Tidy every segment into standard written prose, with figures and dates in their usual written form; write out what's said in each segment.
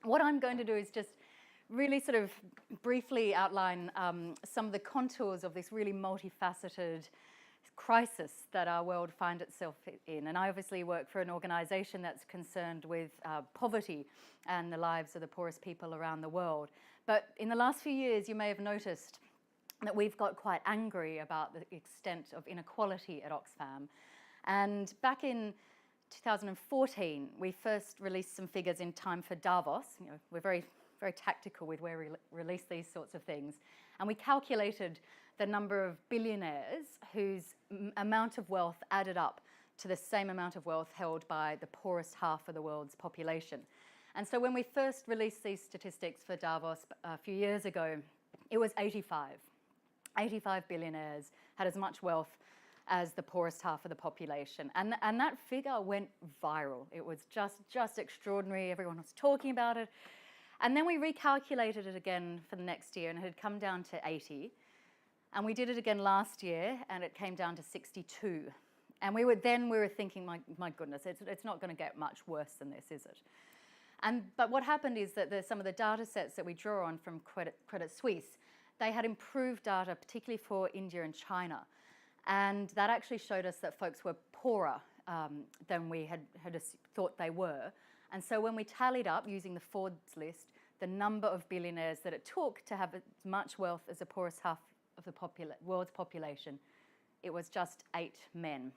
What I'm going to do is just really sort of briefly outline some of the contours of this really multifaceted crisis that our world finds itself in. And I obviously work for an organisation that's concerned with poverty and the lives of the poorest people around the world. But in the last few years, you may have noticed that we've got quite angry about the extent of inequality at Oxfam. And back in 2014, we first released some figures in time for Davos. You know, we're very tactical with where we release these sorts of things. And we calculated the number of billionaires whose amount of wealth added up to the same amount of wealth held by the poorest half of the world's population. And so when we first released these statistics for Davos a few years ago, it was 85. 85 billionaires had as much wealth as the poorest half of the population. And that figure went viral. It was just extraordinary. Everyone was talking about it. And then we recalculated it again for the next year, and it had come down to 80. And we did it again last year, and it came down to 62. And we were thinking, my goodness, it's not going to get much worse than this, is it? But what happened is that some of the data sets that we draw on from Credit Suisse, they had improved data, particularly for India and China. And that actually showed us that folks were poorer than we had thought they were. And so when we tallied up, using the Forbes list, the number of billionaires that it took to have as much wealth as the poorest half of the world's population, it was just 8 men,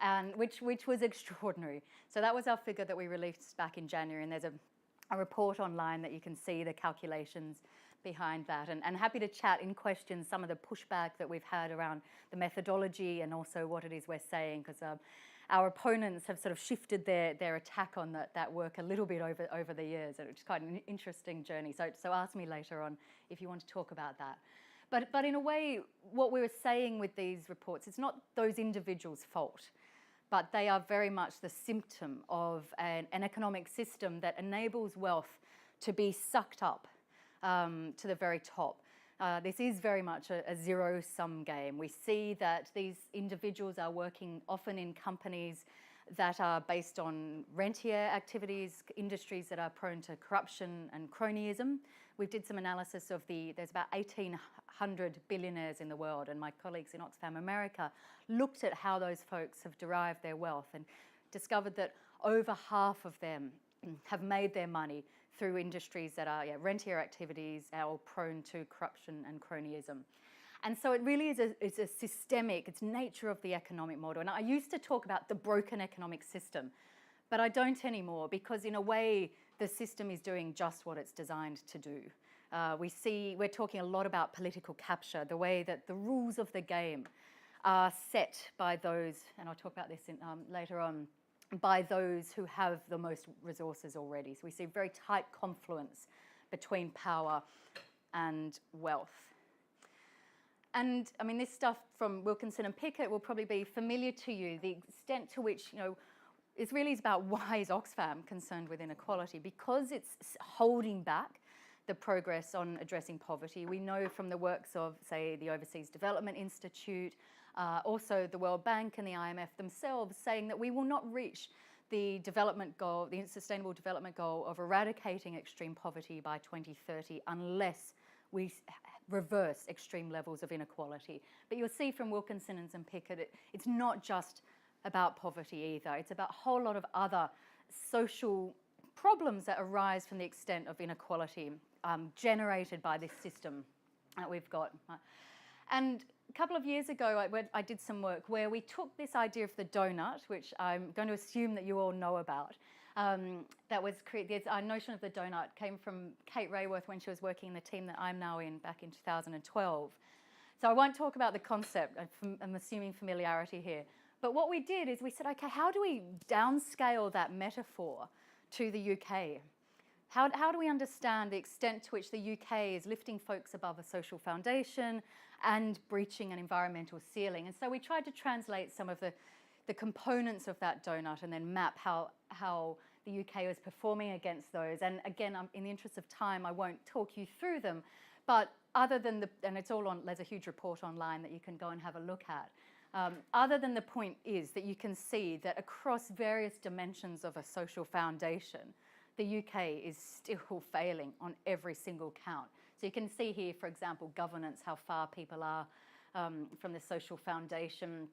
and which was extraordinary. So that was our figure that we released back in January, and there's a report online that you can see the calculations behind that. And happy to chat in questions some of the pushback that we've had around the methodology and also what it is we're saying, because our opponents have sort of shifted their attack on that work a little bit over the years. And it's quite an interesting journey. So ask me later on if you want to talk about that. But in a way, what we were saying with these reports, it's not those individuals' fault, but they are very much the symptom of an economic system that enables wealth to be sucked up to the very top. This is very much a zero-sum game. We see that these individuals are working often in companies that are based on rentier activities, industries that are prone to corruption and cronyism. We did some analysis of there's about 1,800 billionaires in the world, and my colleagues in Oxfam America looked at how those folks have derived their wealth and discovered that over half of them have made their money through industries that are rentier activities or prone to corruption and cronyism. And so it really is a systemic, it's nature of the economic model. And I used to talk about the broken economic system, but I don't anymore, because in a way, the system is doing just what it's designed to do. We're talking a lot about political capture, the way that the rules of the game are set by those, and I'll talk about this later on, by those who have the most resources already. So we see very tight confluence between power and wealth. And I mean, this stuff from Wilkinson and Pickett will probably be familiar to you, the extent to which, it really is about why is Oxfam concerned with inequality? Because it's holding back the progress on addressing poverty. We know from the works of, say, the Overseas Development Institute, also the World Bank and the IMF themselves, saying that we will not reach the development goal, the sustainable development goal of eradicating extreme poverty by 2030 unless we reverse extreme levels of inequality. But you'll see from Wilkinson and Pickett, it's not just about poverty either. It's about a whole lot of other social problems that arise from the extent of inequality generated by this system that we've got. And a couple of years ago, I did some work where we took this idea of the donut, which I'm going to assume that you all know about. That was created. Our notion of the donut came from Kate Rayworth when she was working in the team that I'm now in back in 2012. So I won't talk about the concept. I'm assuming familiarity here. But what we did is we said, okay, how do we downscale that metaphor to the UK? How do we understand the extent to which the UK is lifting folks above a social foundation and breaching an environmental ceiling? And so we tried to translate some of the components of that donut and then map how the UK was performing against those. And again, in the interest of time, I won't talk you through them, but other than and it's all on, there's a huge report online that you can go and have a look at. Other than the point is that you can see that across various dimensions of a social foundation, the UK is still failing on every single count. So you can see here, for example, governance, how far people are from the social foundation.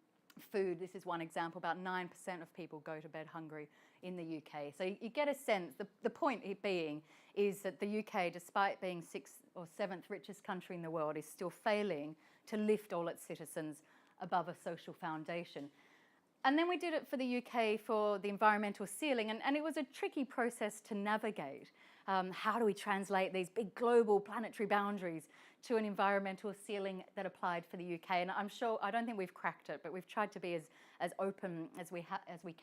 Food, this is one example, about 9% of people go to bed hungry in the UK. So you get a sense, the point being is that the UK, despite being 6th or 7th richest country in the world, is still failing to lift all its citizens above a social foundation. And then we did it for the UK for the environmental ceiling, and it was a tricky process to navigate. How do we translate these big global planetary boundaries to an environmental ceiling that applied for the UK? And I'm sure, I don't think we've cracked it, but we've tried to be as open as we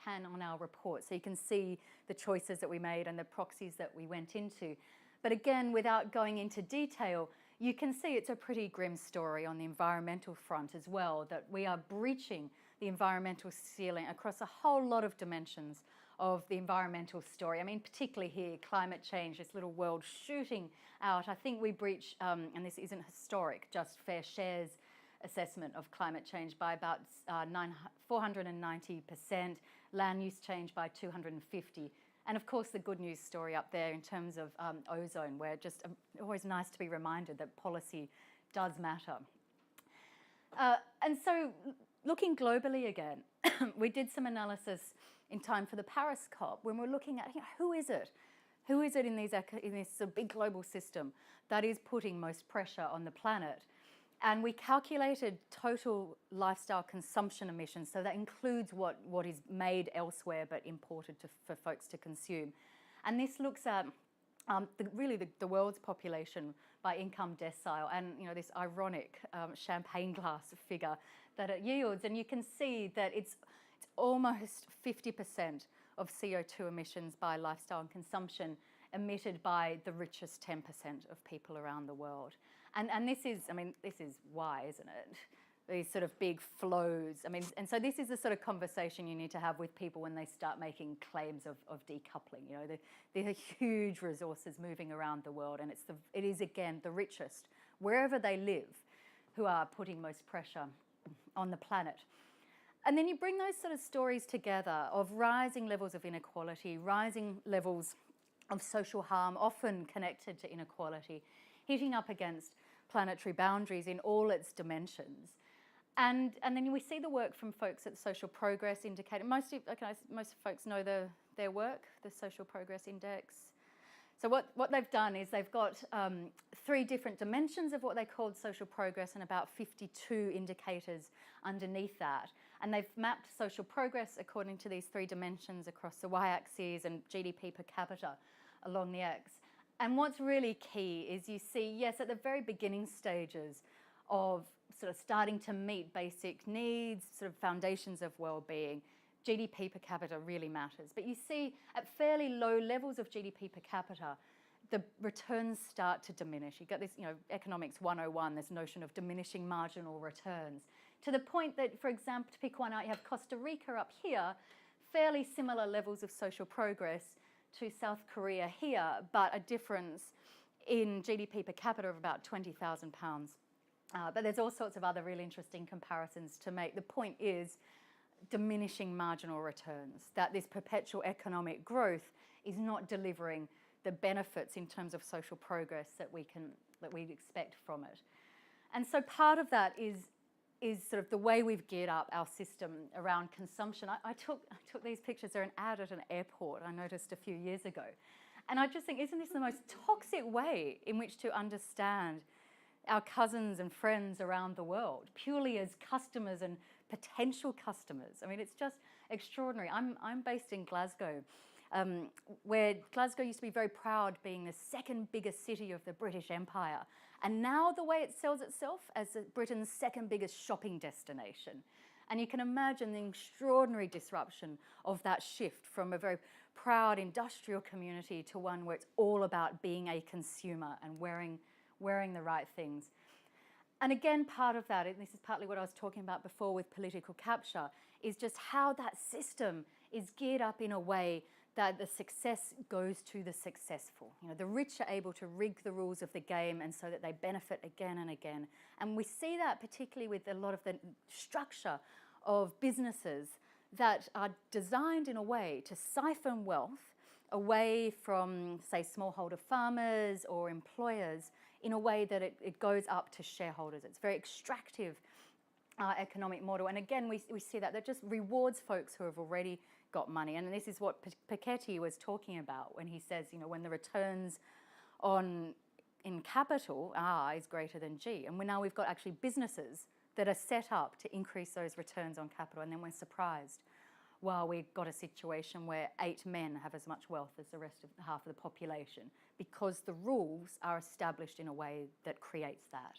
can on our report, so you can see the choices that we made and the proxies that we went into. But again, without going into detail, you can see it's a pretty grim story on the environmental front as well, that we are breaching the environmental ceiling across a whole lot of dimensions of the environmental story. I mean, particularly here, climate change, this little world shooting out. I think we breach, and this isn't historic, just Fair Share's assessment of climate change by about 490%, land use change by 250%. And of course, the good news story up there in terms of ozone, where just always nice to be reminded that policy does matter. And so looking globally again, we did some analysis in time for the Paris COP when we're looking at, who is it? Who is it in this big global system that is putting most pressure on the planet? And we calculated total lifestyle consumption emissions, so that includes what is made elsewhere but imported for folks to consume. And this looks at really the world's population by income decile, and this ironic champagne glass figure that it yields. And you can see that it's almost 50% of CO2 emissions by lifestyle and consumption emitted by the richest 10% of people around the world. And this is why, isn't it? These sort of big flows. And so this is the sort of conversation you need to have with people when they start making claims of decoupling. There are huge resources moving around the world, and it is again the richest, wherever they live, who are putting most pressure on the planet. And then you bring those sort of stories together of rising levels of inequality, rising levels of social harm, often connected to inequality, hitting up against planetary boundaries in all its dimensions. And then we see the work from folks at the Social Progress Indicator. Most folks know their work, the Social Progress Index. So what they've done is they've got 3 different dimensions of what they called social progress and about 52 indicators underneath that. And they've mapped social progress according to these 3 dimensions across the y-axis and GDP per capita along the x. And what's really key is you see, yes, at the very beginning stages of sort of starting to meet basic needs, sort of foundations of well-being, GDP per capita really matters. But you see at fairly low levels of GDP per capita, the returns start to diminish. You get this, economics 101, this notion of diminishing marginal returns, to the point that, for example, to pick one out, you have Costa Rica up here, fairly similar levels of social progress to South Korea here, but a difference in GDP per capita of about £20,000. But there's all sorts of other really interesting comparisons to make. The point is diminishing marginal returns, that this perpetual economic growth is not delivering the benefits in terms of social progress that we'd expect from it. And so part of that is sort of the way we've geared up our system around consumption. I took these pictures. They're an ad at an airport I noticed a few years ago. And I just think, isn't this the most toxic way in which to understand our cousins and friends around the world, purely as customers and potential customers? It's just extraordinary. I'm based in Glasgow, where Glasgow used to be very proud being the 2nd biggest city of the British Empire. And now the way it sells itself as Britain's 2nd biggest shopping destination. And you can imagine the extraordinary disruption of that shift from a very proud industrial community to one where it's all about being a consumer and wearing the right things. And again, part of that, and this is partly what I was talking about before with political capture, is just how that system is geared up in a way that the success goes to the successful. The rich are able to rig the rules of the game, and so that they benefit again and again. And we see that particularly with a lot of the structure of businesses that are designed in a way to siphon wealth away from, say, smallholder farmers or employers in a way that it goes up to shareholders. It's very extractive economic model. And again, we see that just rewards folks who have already got money. And this is what Piketty was talking about when he says, when the returns in capital, R is greater than G. And now we've got actually businesses that are set up to increase those returns on capital. And then we're surprised. Well, we've got a situation where 8 men have as much wealth as the rest of half of the population because the rules are established in a way that creates that.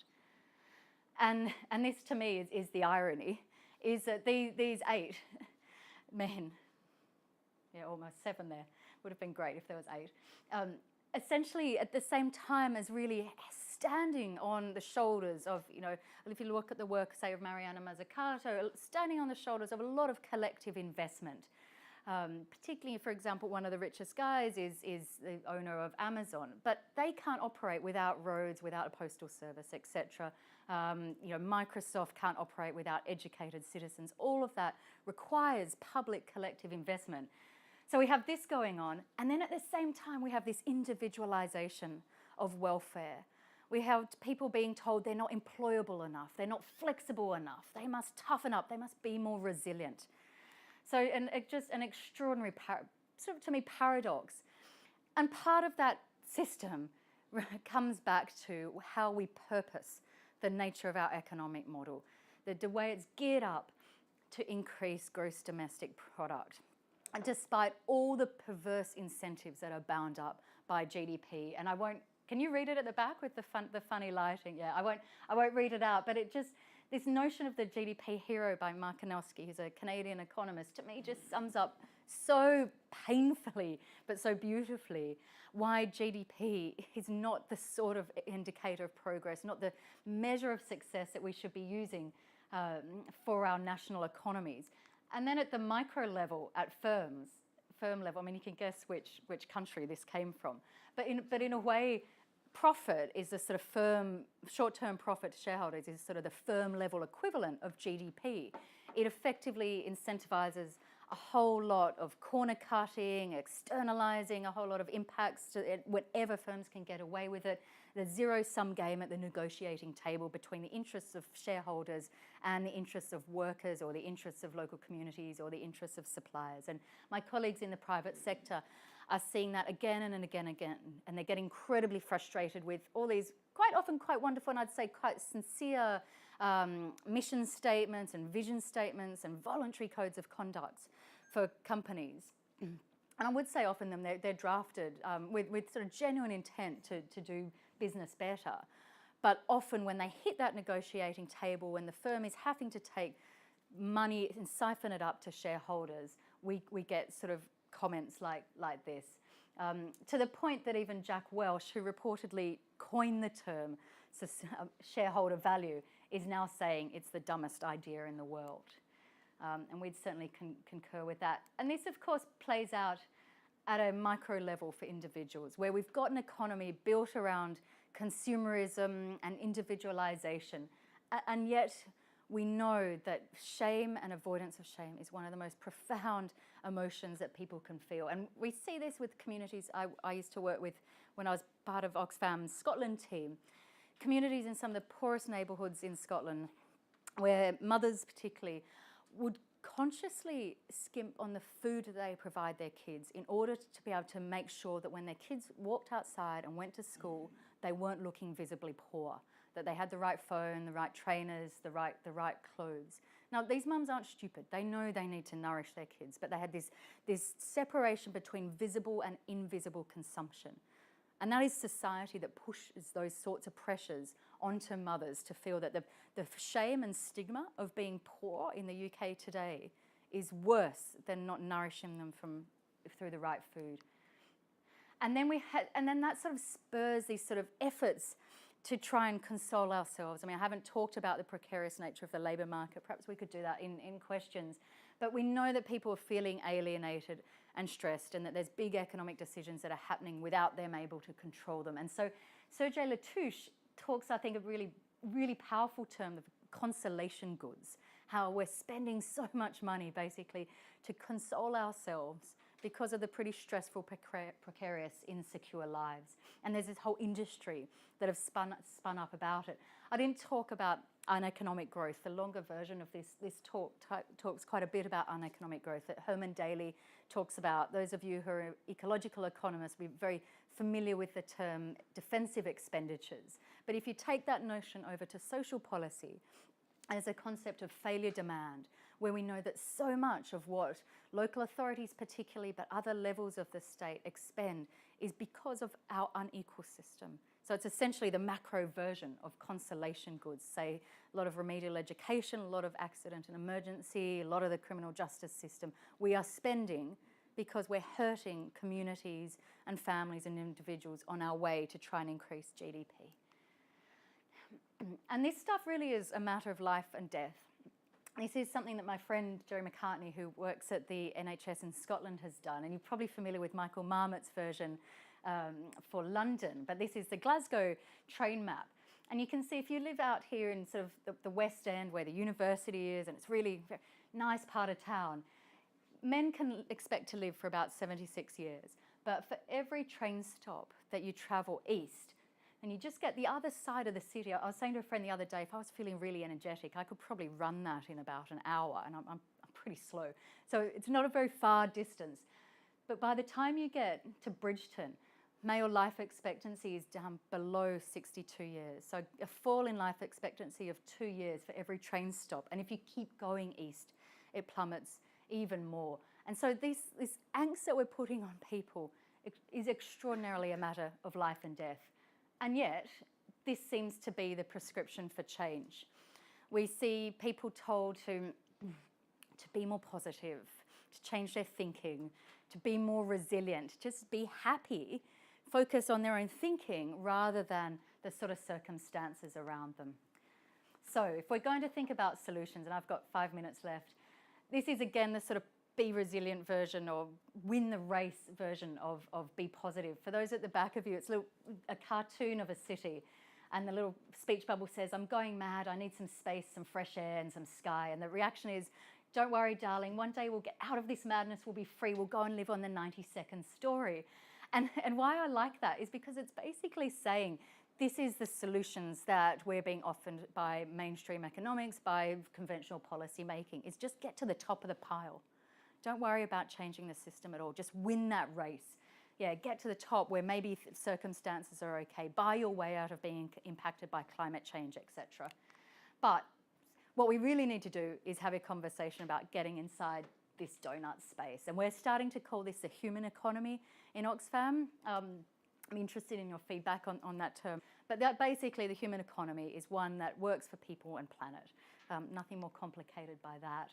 And this to me is the irony, is that these 8 men, almost 7 there, would have been great if there was 8, essentially at the same time as really standing on the shoulders of, if you look at the work, say, of Mariana Mazzucato, standing on the shoulders of a lot of collective investment. Particularly, for example, one of the richest guys is the owner of Amazon, but they can't operate without roads, without a postal service, etc. Microsoft can't operate without educated citizens. All of that requires public collective investment. So we have this going on, and then at the same time we have this individualization of welfare. We have people being told they're not employable enough, they're not flexible enough, they must toughen up, they must be more resilient. So, and just an extraordinary, sort of to me, paradox. And part of that system comes back to how we purpose the nature of our economic model, the way it's geared up to increase gross domestic product, and despite all the perverse incentives that are bound up by GDP. And I won't. Can you read it at the back with the funny lighting? Yeah, I won't read it out, but it just, this notion of the GDP hero by Mark Kanowski, who's a Canadian economist, to me just sums up so painfully, but so beautifully, why GDP is not the sort of indicator of progress, not the measure of success that we should be using for our national economies. And then at the micro level, at firm level, I mean, you can guess which country this came from, but in a way, profit is the sort of short-term profit to shareholders is sort of the firm level equivalent of GDP. It effectively incentivizes a whole lot of corner cutting, externalizing a whole lot of impacts to it, whatever firms can get away with it. The zero-sum game at the negotiating table between the interests of shareholders and the interests of workers or the interests of local communities or the interests of suppliers. And my colleagues in the private sector are seeing that again and again, and they get incredibly frustrated with all these quite often quite wonderful and I'd say quite sincere mission statements and vision statements and voluntary codes of conduct for companies. And I would say often they're drafted with sort of genuine intent to do business better. But often when they hit that negotiating table, when the firm is having to take money and siphon it up to shareholders, we get sort of comments like this, to the point that even Jack Welch, who reportedly coined the term shareholder value, is now saying it's the dumbest idea in the world. And we'd certainly concur with that. And this, of course, plays out at a micro level for individuals, where we've got an economy built around consumerism and individualization, and yet we know that shame and avoidance of shame is one of the most profound emotions that people can feel. And we see this with communities I used to work with when I was part of Oxfam's Scotland team. Communities in some of the poorest neighbourhoods in Scotland, where mothers particularly would consciously skimp on the food that they provide their kids in order to be able to make sure that when their kids walked outside and went to school, they weren't looking visibly poor, that they had the right phone, the right trainers, the right clothes. Now, these mums aren't stupid. They know they need to nourish their kids, but they had this separation between visible and invisible consumption. And that is society that pushes those sorts of pressures onto mothers to feel that the shame and stigma of being poor in the UK today is worse than not nourishing them through the right food. And then that sort of spurs these sort of efforts to try and console ourselves. I mean, I haven't talked about the precarious nature of the labour market. Perhaps we could do that in questions. But we know that people are feeling alienated and stressed, and that there's big economic decisions that are happening without them able to control them. And so Sergei Latouche talks, I think, a really, really powerful term of consolation goods, how we're spending so much money basically to console ourselves because of the pretty stressful, precarious, insecure lives. And there's this whole industry that have spun up about it. I didn't talk about uneconomic growth. The longer version of this talk talks quite a bit about uneconomic growth that Herman Daly talks about. Those of you who are ecological economists will be very familiar with the term defensive expenditures. But if you take that notion over to social policy as a concept of failure demand, where we know that so much of what local authorities particularly, but other levels of the state expend is because of our unequal system. So it's essentially the macro version of consolation goods, say a lot of remedial education, a lot of accident and emergency, a lot of the criminal justice system. We are spending because we're hurting communities and families and individuals on our way to try and increase GDP. And this stuff really is a matter of life and death. This is something that my friend Jerry McCartney, who works at the NHS in Scotland, has done. And you're probably familiar with Michael Marmot's version for London, but this is the Glasgow Train Map. And you can see if you live out here in sort of the West End where the university is, and it's really a nice part of town, men can expect to live for about 76 years. But for every train stop that you travel east, and you just get the other side of the city. I was saying to a friend the other day, if I was feeling really energetic, I could probably run that in about an hour, and I'm pretty slow. So it's not a very far distance. But by the time you get to Bridgeton, male life expectancy is down below 62 years. So a fall in life expectancy of 2 years for every train stop. And if you keep going east, it plummets even more. And so this angst that we're putting on people is extraordinarily a matter of life and death. And yet, this seems to be the prescription for change. We see people told to be more positive, to change their thinking, to be more resilient, just be happy, focus on their own thinking rather than the sort of circumstances around them. So if we're going to think about solutions, and I've got 5 minutes left, this is again the sort of be resilient version or win the race version of be positive. For those at the back of you, it's a cartoon of a city, and the little speech bubble says, I'm going mad, I need some space, some fresh air and some sky. And the reaction is, don't worry, darling, one day we'll get out of this madness, we'll be free, we'll go and live on the 92nd story. And why I like that is because it's basically saying, this is the solutions that we're being offered by mainstream economics, by conventional policy making, is just get to the top of the pile. Don't worry about changing the system at all. Just win that race. Yeah, get to the top where maybe circumstances are okay. Buy your way out of being impacted by climate change, etc. But what we really need to do is have a conversation about getting inside this donut space. And we're starting to call this the human economy in Oxfam. I'm interested in your feedback on that term. But that basically the human economy is one that works for people and planet. Nothing more complicated by that.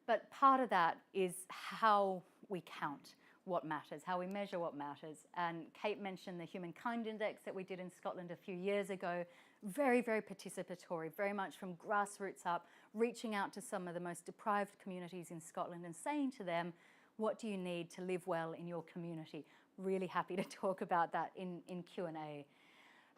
But part of that is how we count what matters, how we measure what matters. And Kate mentioned the Humankind Index that we did in Scotland a few years ago. Very, very participatory, very much from grassroots up, reaching out to some of the most deprived communities in Scotland and saying to them, what do you need to live well in your community? Really happy to talk about that in Q&A.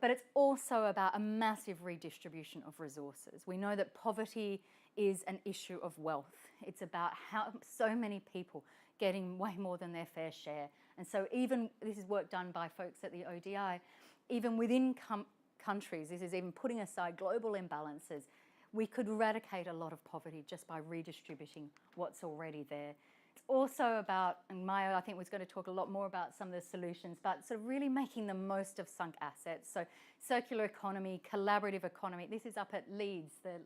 But it's also about a massive redistribution of resources. We know that poverty is an issue of wealth. It's about how so many people getting way more than their fair share. And so even, this is work done by folks at the ODI, even within countries, this is even putting aside global imbalances, we could eradicate a lot of poverty just by redistributing what's already there. It's also about, and Maja I think was going to talk a lot more about some of the solutions, but sort of really making the most of sunk assets. So circular economy, collaborative economy. This is up at Leeds, the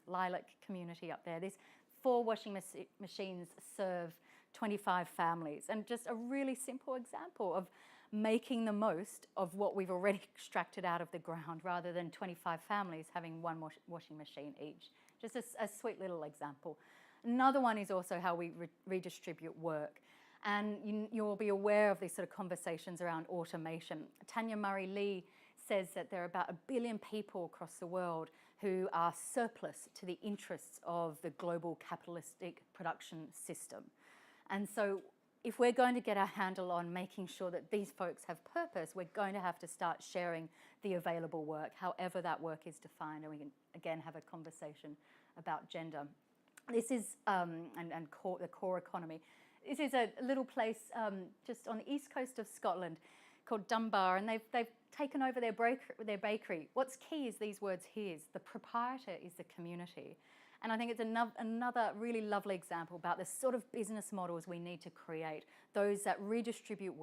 Lilac community up there. These 4 washing machines serve 25 families. And just a really simple example of making the most of what we've already extracted out of the ground rather than 25 families having 1 washing machine each. Just a sweet little example. Another one is also how we redistribute work. And you'll be aware of these sort of conversations around automation. Tanya Murray-Lee says that there are about 1 billion people across the world who are surplus to the interests of the global capitalistic production system. And so if we're going to get our handle on making sure that these folks have purpose, we're going to have to start sharing the available work, however that work is defined, and we can again have a conversation about gender. This is, the core economy. this is a little place just on the east coast of Scotland called Dunbar, and they've taken over their bakery. What's key is these words here: the proprietor is the community. And I think it's another really lovely example about the sort of business models we need to create, those that redistribute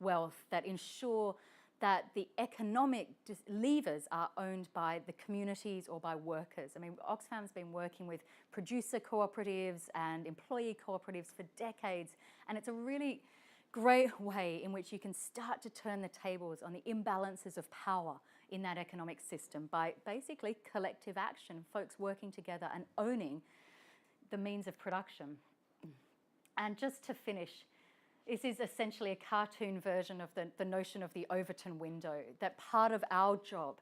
wealth, that ensure that the economic levers are owned by the communities or by workers. I mean, Oxfam's been working with producer cooperatives and employee cooperatives for decades, and it's a really great way in which you can start to turn the tables on the imbalances of power in that economic system by basically collective action, folks working together and owning the means of production. And just to finish, this is essentially a cartoon version of the notion of the Overton window, that part of our job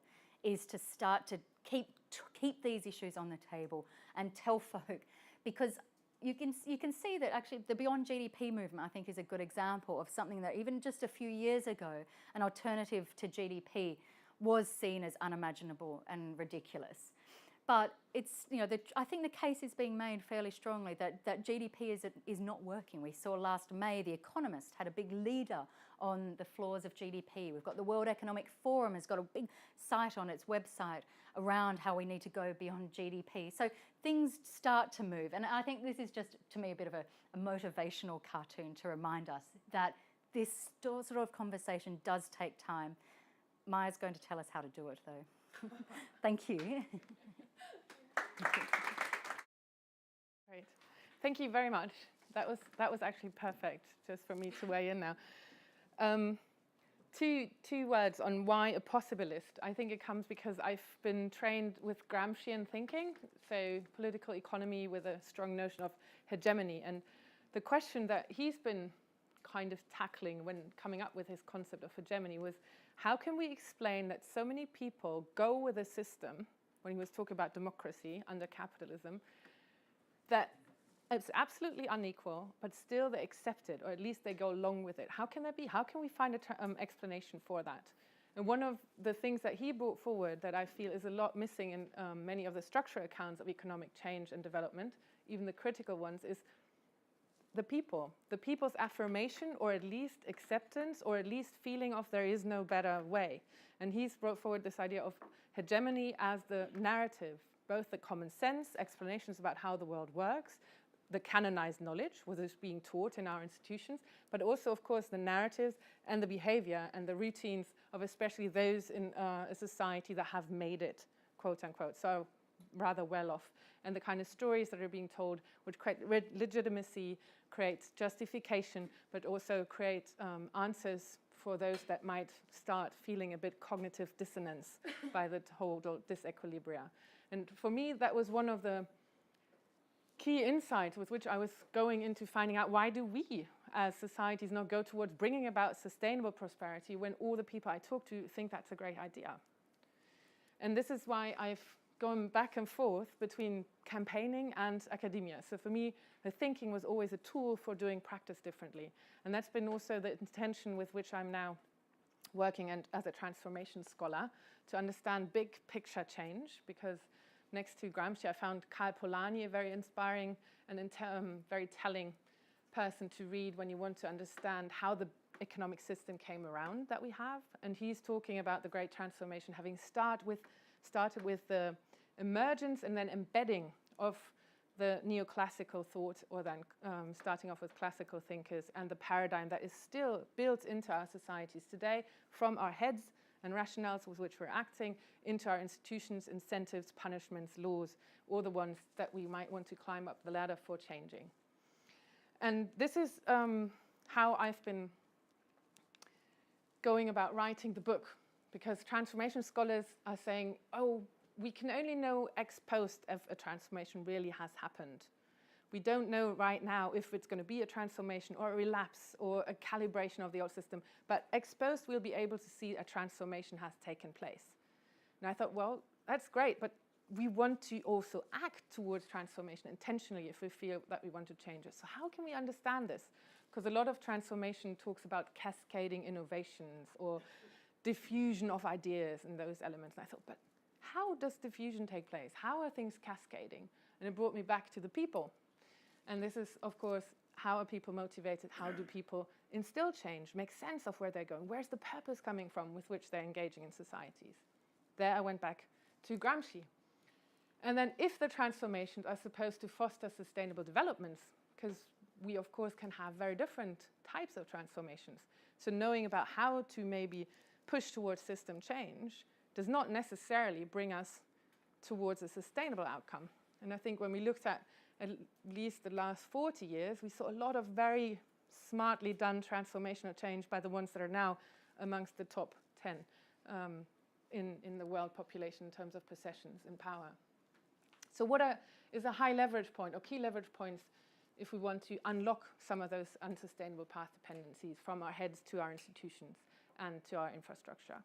is to start to keep these issues on the table and tell folk, because you can see that actually the Beyond GDP movement, I think, is a good example of something that even just a few years ago, an alternative to GDP was seen as unimaginable and ridiculous. But it's, I think the case is being made fairly strongly that GDP is not working. We saw last May The Economist had a big leader on the flaws of GDP. We've got the World Economic Forum has got a big site on its website around how we need to go beyond GDP. So things start to move. And I think this is just, to me, a bit of a motivational cartoon to remind us that this sort of conversation does take time. Maja's going to tell us how to do it, though. Thank you. Great. Thank you very much. That was actually perfect, just for me to weigh in now. Two words on why a possibilist. I think it comes because I've been trained with Gramscian thinking, so political economy with a strong notion of hegemony. And the question that he's been kind of tackling when coming up with his concept of hegemony was, how can we explain that so many people go with a system, when he was talking about democracy under capitalism, that it's absolutely unequal, but still they accept it, or at least they go along with it. How can that be? How can we find an explanation for that? And one of the things that he brought forward that I feel is a lot missing in many of the structural accounts of economic change and development, even the critical ones, is the people's affirmation, or at least acceptance, or at least feeling of there is no better way. And he's brought forward this idea of hegemony as the narrative, both the common sense, explanations about how the world works, the canonized knowledge, what is being taught in our institutions, but also, of course, the narratives and the behavior and the routines of especially those in a society that have made it, quote unquote, so rather well off. And the kind of stories that are being told, which create legitimacy, creates justification, but also create answers for those that might start feeling a bit cognitive dissonance by the total disequilibria. And for me, that was one of the key insights with which I was going into finding out, why do we as societies not go towards bringing about sustainable prosperity when all the people I talk to think that's a great idea? And this is why I've gone back and forth between campaigning and academia. So for me, the thinking was always a tool for doing practice differently. And that's been also the intention with which I'm now working as a transformation scholar, to understand big picture change, because next to Gramsci, I found Karl Polanyi a very inspiring and very telling person to read when you want to understand how the economic system came around that we have. And he's talking about the great transformation having started with the emergence and then embedding of the neoclassical thought, or then starting off with classical thinkers, and the paradigm that is still built into our societies today, from our heads and rationales with which we're acting, into our institutions, incentives, punishments, laws, all the ones that we might want to climb up the ladder for changing. And this is how I've been going about writing the book, because transformation scholars are saying, oh, we can only know ex post if a transformation really has happened. We don't know right now if it's going to be a transformation or a relapse or a calibration of the old system, but ex post we'll be able to see a transformation has taken place. And I thought, well, that's great, but we want to also act towards transformation intentionally if we feel that we want to change it. So how can we understand this? Because a lot of transformation talks about cascading innovations or diffusion of ideas and those elements. And I thought, but how does diffusion take place? How are things cascading? And it brought me back to the people. And this is, of course, how are people motivated? How do people instill change, make sense of where they're going? Where's the purpose coming from with which they're engaging in societies? There I went back to Gramsci. And then if the transformations are supposed to foster sustainable developments, because we, of course, can have very different types of transformations. So knowing about how to maybe push towards system change does not necessarily bring us towards a sustainable outcome. And I think when we looked at least the last 40 years, we saw a lot of very smartly done transformational change by the ones that are now amongst the top 10 in the world population in terms of possessions and power. So what is a high leverage point or key leverage points if we want to unlock some of those unsustainable path dependencies from our heads to our institutions and to our infrastructure?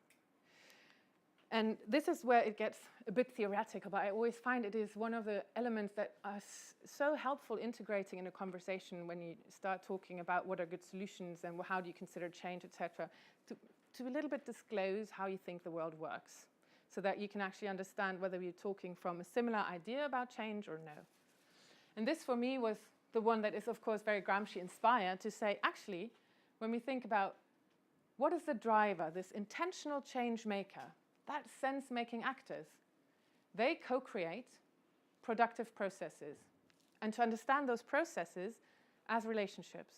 And this is where it gets a bit theoretical, but I always find it is one of the elements that are so helpful integrating in a conversation when you start talking about what are good solutions and how do you consider change, etc., to a little bit disclose how you think the world works, so that you can actually understand whether you're talking from a similar idea about change or no. And this, for me, was the one that is, of course, very Gramsci-inspired to say, actually, when we think about what is the driver, this intentional change maker, that sense-making actors, they co-create productive processes. And to understand those processes as relationships.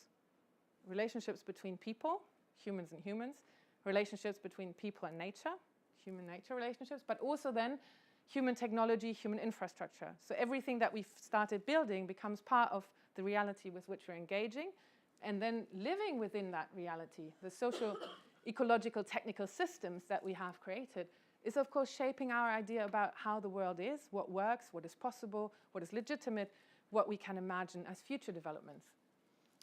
Relationships between people, humans and humans, relationships between people and nature, human-nature relationships, but also then human technology, human infrastructure. So everything that we've started building becomes part of the reality with which we're engaging, and then living within that reality, the social, ecological, technical systems that we have created is, of course, shaping our idea about how the world is, what works, what is possible, what is legitimate, what we can imagine as future developments.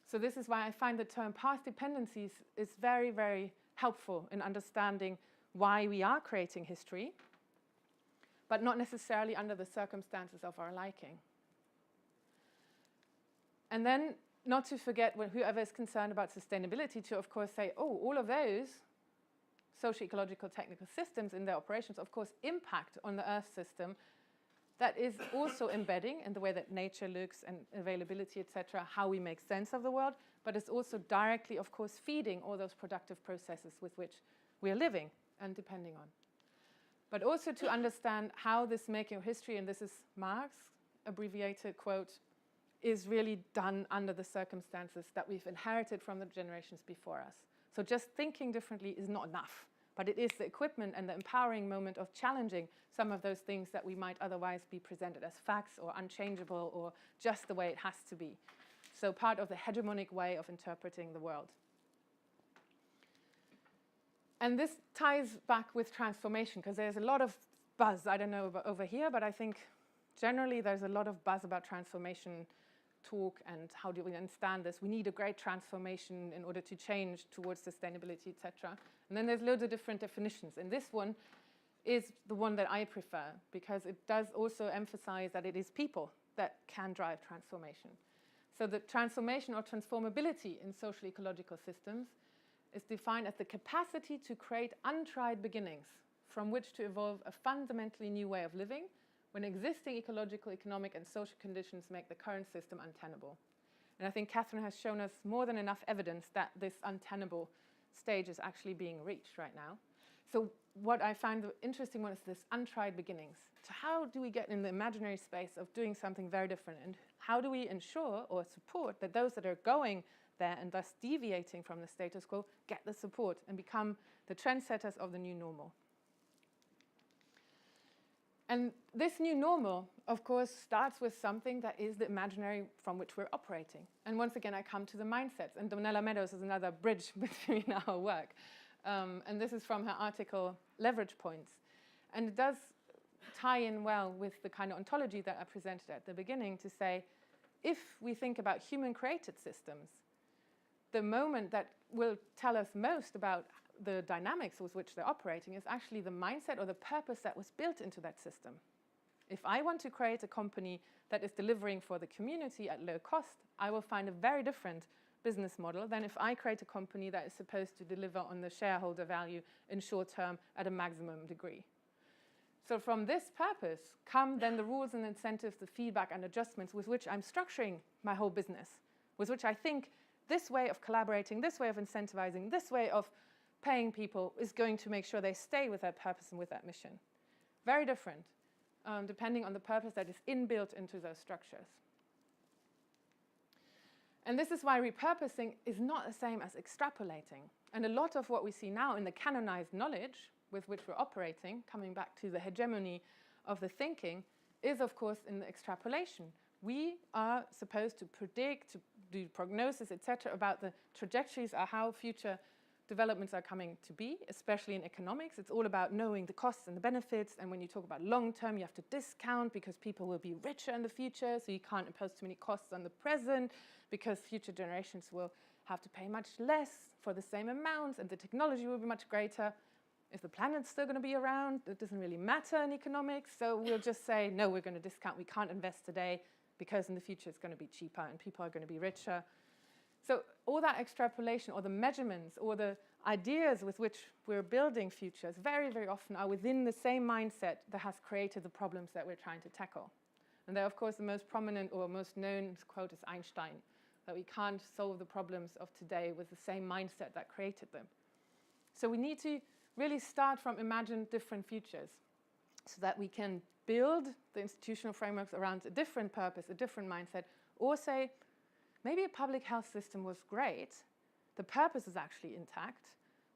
So this is why I find the term path dependencies is very, very helpful in understanding why we are creating history, but not necessarily under the circumstances of our liking. And then, not to forget, whoever is concerned about sustainability, to, of course, say, oh, all of those socio-ecological technical systems in their operations, of course, impact on the Earth system that is also embedding in the way that nature looks and availability, etc., how we make sense of the world, but it's also directly, of course, feeding all those productive processes with which we are living and depending on. But also to understand how this making of history, and this is Marx's abbreviated quote, is really done under the circumstances that we've inherited from the generations before us. So just thinking differently is not enough, but it is the equipment and the empowering moment of challenging some of those things that we might otherwise be presented as facts or unchangeable or just the way it has to be. So part of the hegemonic way of interpreting the world. And this ties back with transformation, because there's a lot of buzz, I don't know about over here, but I think generally there's a lot of buzz about transformation talk and how do we understand this. We need a great transformation in order to change towards sustainability, etc. And then there's loads of different definitions. And this one is the one that I prefer, because it does also emphasize that it is people that can drive transformation. So the transformation or transformability in social ecological systems is defined as the capacity to create untried beginnings from which to evolve a fundamentally new way of living when existing ecological, economic, and social conditions make the current system untenable. And I think Katherine has shown us more than enough evidence that this untenable stage is actually being reached right now. So what I find the interesting one is this untried beginnings. So how do we get in the imaginary space of doing something very different? And how do we ensure or support that those that are going there and thus deviating from the status quo get the support and become the trendsetters of the new normal? And this new normal, of course, starts with something that is the imaginary from which we're operating. And once again, I come to the mindsets. And Donella Meadows is another bridge between our work. And this is from her article, Leverage Points. And it does tie in well with the kind of ontology that I presented at the beginning to say, if we think about human-created systems, the moment that will tell us most about the dynamics with which they're operating is actually the mindset or the purpose that was built into that system. If I want to create a company that is delivering for the community at low cost, I will find a very different business model than if I create a company that is supposed to deliver on the shareholder value in short term at a maximum degree. So from this purpose come then the rules and incentives, the feedback and adjustments with which I'm structuring my whole business, with which I think this way of collaborating, this way of incentivizing, this way of paying people is going to make sure they stay with that purpose and with that mission. Very different, depending on the purpose that is inbuilt into those structures. And this is why repurposing is not the same as extrapolating. And a lot of what we see now in the canonized knowledge with which we're operating, coming back to the hegemony of the thinking, is of course in the extrapolation. We are supposed to predict, to do prognosis, etc., about the trajectories of how future developments are coming to be, especially in economics. It's all about knowing the costs and the benefits, and when you talk about long term, you have to discount because people will be richer in the future, so you can't impose too many costs on the present because future generations will have to pay much less for the same amounts, and the technology will be much greater. If the planet's still going to be around, it doesn't really matter in economics, so we'll just say, no, we're going to discount, we can't invest today because in the future it's going to be cheaper and people are going to be richer. So all that extrapolation or the measurements or the ideas with which we're building futures very, very often are within the same mindset that has created the problems that we're trying to tackle. And there, of course, the most prominent or most known quote is Einstein, that we can't solve the problems of today with the same mindset that created them. So we need to really start from imagine different futures so that we can build the institutional frameworks around a different purpose, a different mindset, or say, maybe a public health system was great, the purpose is actually intact,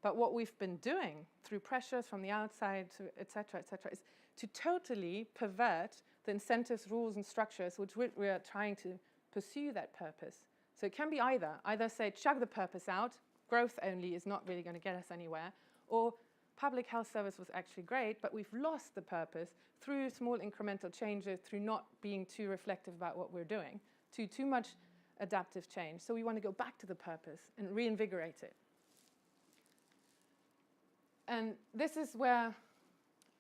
but what we've been doing through pressures from the outside, et cetera, is to totally pervert the incentives, rules, and structures which we are trying to pursue that purpose. So it can be either say, chug the purpose out, growth only is not really going to get us anywhere, or public health service was actually great, but we've lost the purpose through small incremental changes, through not being too reflective about what we're doing, to too much adaptive change. So we want to go back to the purpose and reinvigorate it. And this is where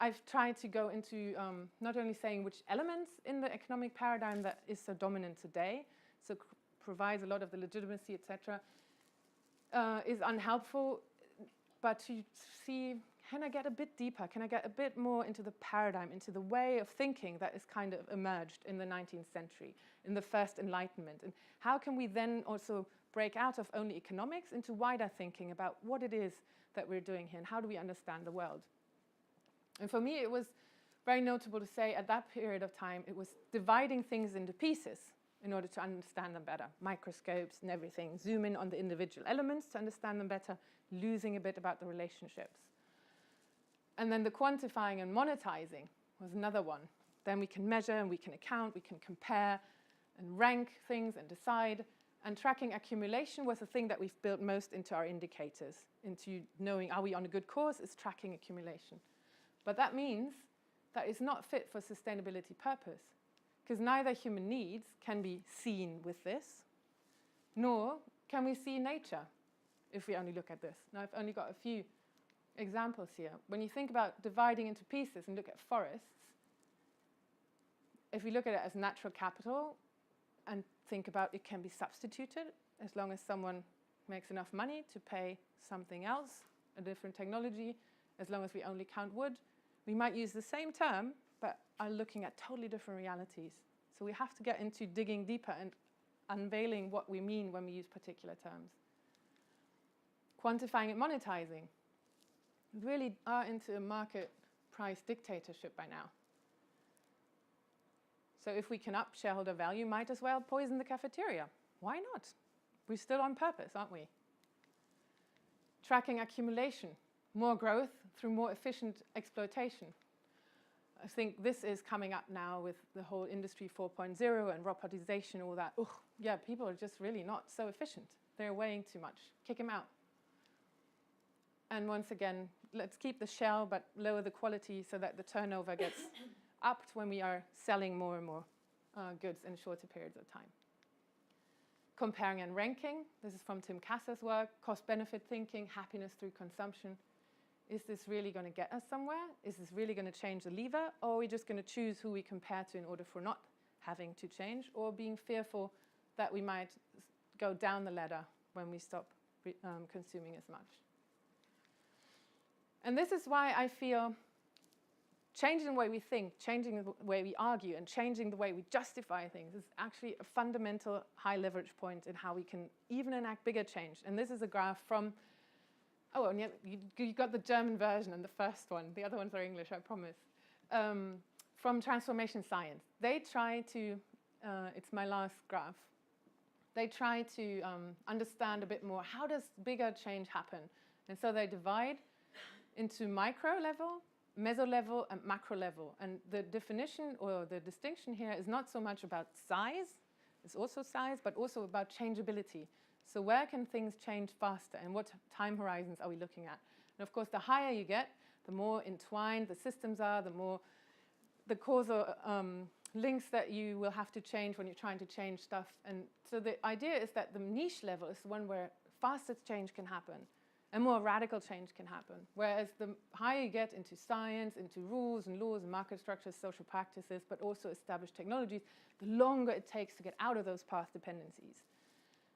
I've tried to go into not only saying which elements in the economic paradigm that is so dominant today, so provides a lot of the legitimacy, etc., is unhelpful, but to see, can I get a bit deeper? Can I get a bit more into the paradigm, into the way of thinking that is kind of emerged in the 19th century, in the first Enlightenment? And how can we then also break out of only economics into wider thinking about what it is that we're doing here and how do we understand the world? And for me, it was very notable to say at that period of time, it was dividing things into pieces in order to understand them better. Microscopes and everything, zoom in on the individual elements to understand them better, losing a bit about the relationships. And then the quantifying and monetizing was another one. Then we can measure and we can account, we can compare and rank things and decide. And tracking accumulation was the thing that we've built most into our indicators, into knowing are we on a good course, is tracking accumulation. But that means that it's not fit for sustainability purpose, because neither human needs can be seen with this, nor can we see nature if we only look at this. Now, I've only got a few examples here. When you think about dividing into pieces and look at forests, if we look at it as natural capital and think about it can be substituted as long as someone makes enough money to pay something else, a different technology, as long as we only count wood, we might use the same term, but are looking at totally different realities. So we have to get into digging deeper and unveiling what we mean when we use particular terms. Quantifying and monetizing. We really are into a market price dictatorship by now. So if we can up shareholder value, might as well poison the cafeteria. Why not? We're still on purpose, aren't we? Tracking accumulation. More growth through more efficient exploitation. I think this is coming up now with the whole Industry 4.0 and robotization, all that. Yeah, people are just really not so efficient. They're weighing too much. Kick them out. And once again, let's keep the shell but lower the quality so that the turnover gets upped when we are selling more and more goods in shorter periods of time. Comparing and ranking. This is from Tim Kasser's work. Cost-benefit thinking, happiness through consumption. Is this really going to get us somewhere? Is this really going to change the lever? Or are we just going to choose who we compare to in order for not having to change? Or being fearful that we might go down the ladder when we stop consuming as much? And this is why I feel changing the way we think, changing the way we argue, and changing the way we justify things is actually a fundamental high leverage point in how we can even enact bigger change. And this is a graph from, oh, and yeah, you got the German version and the first one. The other ones are English, I promise. From Transformation Science. They try to, it's my last graph, they try to understand a bit more, how does bigger change happen? And so they divide into micro level, meso level, and macro level. And the definition or the distinction here is not so much about size, it's also size, but also about changeability. So where can things change faster, and what time horizons are we looking at? And of course, the higher you get, the more entwined the systems are, the more the causal links that you will have to change when you're trying to change stuff. And so the idea is that the niche level is the one where faster change can happen and more radical change can happen. Whereas the higher you get into science, into rules and laws and market structures, social practices, but also established technologies, the longer it takes to get out of those path dependencies.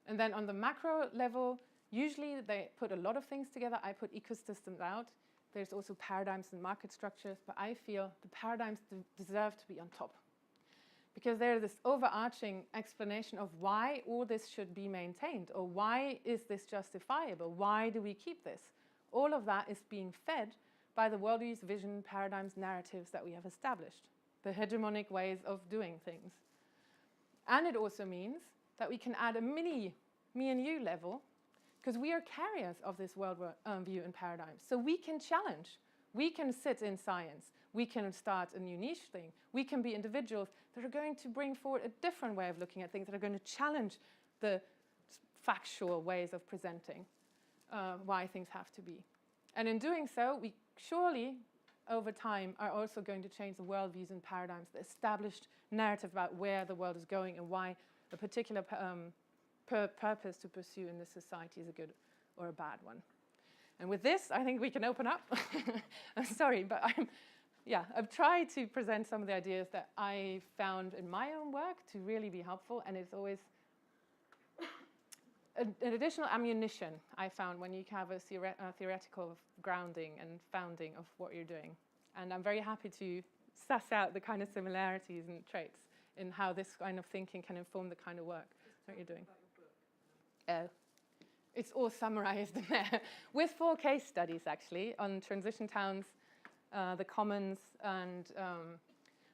And then on the macro level, usually they put a lot of things together. I put ecosystems out. There's also paradigms and market structures, but I feel the paradigms deserve to be on top, because there's this overarching explanation of why all this should be maintained, or why is this justifiable? Why do we keep this? All of that is being fed by the worldviews, vision, paradigms, narratives that we have established, the hegemonic ways of doing things. And it also means that we can add a mini me and you level, because we are carriers of this world view and paradigm. So we can challenge. We can sit in science. We can start a new niche thing. We can be individuals that are going to bring forward a different way of looking at things, that are going to challenge the factual ways of presenting why things have to be. And in doing so, we surely, over time, are also going to change the worldviews and paradigms, the established narrative about where the world is going and why a particular purpose to pursue in this society is a good or a bad one. And with this, I think we can open up. I'm sorry, but I've tried to present some of the ideas that I found in my own work to really be helpful, and it's always an additional ammunition I found when you have a theoretical grounding and founding of what you're doing. And I'm very happy to suss out the kind of similarities and traits in how this kind of thinking can inform the kind of work that you're doing. It's all summarized in there with 4 case studies, actually, on transition towns, the commons, and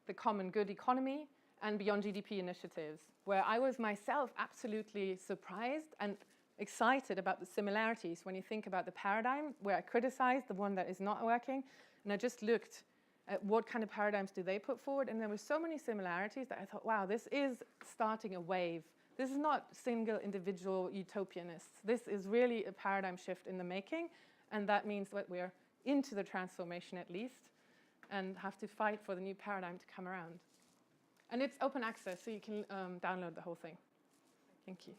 the common good economy, and beyond GDP initiatives, where I was myself absolutely surprised and excited about the similarities when you think about the paradigm, where I criticized the one that is not working, and I just looked at what kind of paradigms do they put forward, and there were so many similarities that I thought, wow, this is starting a wave. This is not single individual utopianists. This is really a paradigm shift in the making, and that means that we're into the transformation at least, and have to fight for the new paradigm to come around. And it's open access, so you can download the whole thing. Thank you.